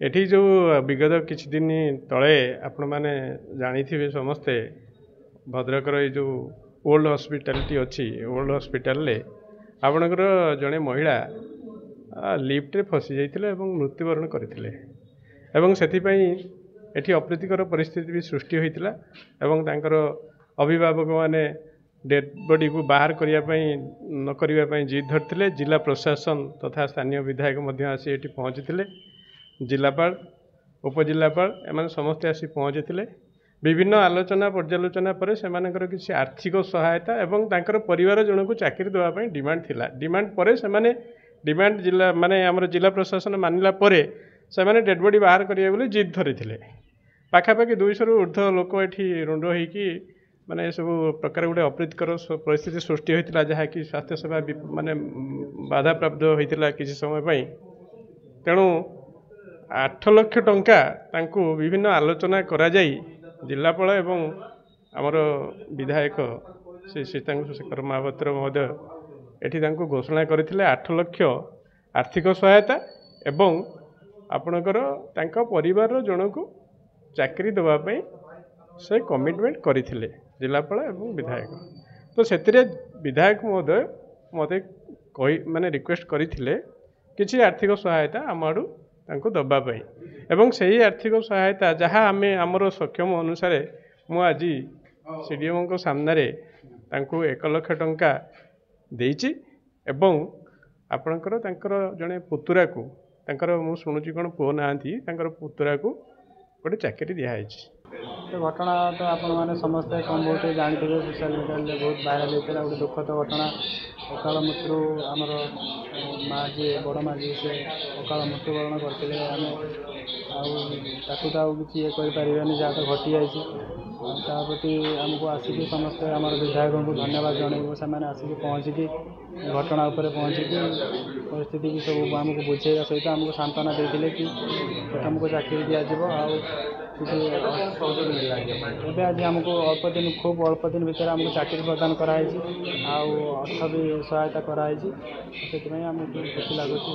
एठी जो विगत किछि दिन तले आपण माने जानिथिबे समस्ते भद्रकर ये जो ओल्ड हॉस्पिटैलिटी अच्छी ओल्ड हॉस्पिटल ले आपणकर जड़े महिला लिफ्ट रे फसी जाइथिले एवं मृत्युवरण करथिले एवं सेथिपई एठी अप्रीतिकर परिस्थिति भी सृष्टि होइतिला एवं तांकर अभिभावक माने डेड बॉडी को बाहर करिया पई न करिया पई जिद धरथिले जिला प्रशासन तथा स्थानीय विधायक मध्य आसी एठी पहुंचीथिले जिलापाल उपजिलापाल एमाने समस्ते आसी पहुंचीथिले विभिन्न आलोचना पर्यालोचना पर सेमानकर किसी आर्थिक सहायता एवं तांकर परिवार जन को चाकरी देवा पई डिमांड थिला डिमांड पर सेमाने डिमांड जिला माने हमर जिला प्रशासन मानिला परे सेमाने डेड बॉडी बाहर करिया बोली जिद धरिथिले पाखापाखि 200 रु ऊर्ध्व लोक एठी रुंड होईकी माने सब प्रकार गोटे अप्रीतिकर परिस्थिति सृष्टि होइतिला जहा कि स्वास्थ्य सेवा माने बाधा प्राप्त होइतिला किसी समय पई तेणु 8 लाख टंका तांको विभिन्न आलोचना करा जाई जिलापाल एवं आमर विधायक श्री सीतांशु शेखर महापात्र महोदय एठी तांको घोषणा करथिले 8 लाख आर्थिक सहायता एवं आपणकर तांका परिवार जन को चाकरी देवा पई से कमिटमेंट करथिले जिलापाल एवं विधायक तो सेतिरे विधायक महोदय मते कहि माने रिक्वेस्ट करथिले किछि आर्थिक सहायता आमाडू तांको दबा पई एवं सही आर्थिक सहायता जहाँ आम आमर सक्षम अनुसार मु आज सीडीएम को सामने तांको 1 लाख टंका देइछि एवं आपणकर तांकर जने पुतुरा को तांकर मु सुनुची कोन पो नांती तांकर पुतुरा को गोटे चाकरी दिया तो घटना तो आपण मैंने समस्ते कम बहुत जानते सोशल मीडिया बहुत वायरल होता गोटे दुखद घटना अकाल मृत्यु आमर माँ जी बड़ माँ जी से अकाल मृत्युवरण करते आउ कि ये करें जहाँ तो घटी जा प्रति आमको आसिक समस्ते आम विधायक को धन्यवाद जनइबू से आसिक पहुँचिकी घटना उपर पहुँचिकी परिस्थिति की सब आमको बुझेगा सहित आमको सांत्वना देते कि आमको चाकरी दिज्व एवं आज आमको अल्प दिन खूब अल्प दिन भितर आमको चाकरी प्रदान कराई आउ अर्थ भी सहायता कराई से आमको खुशी लगुच।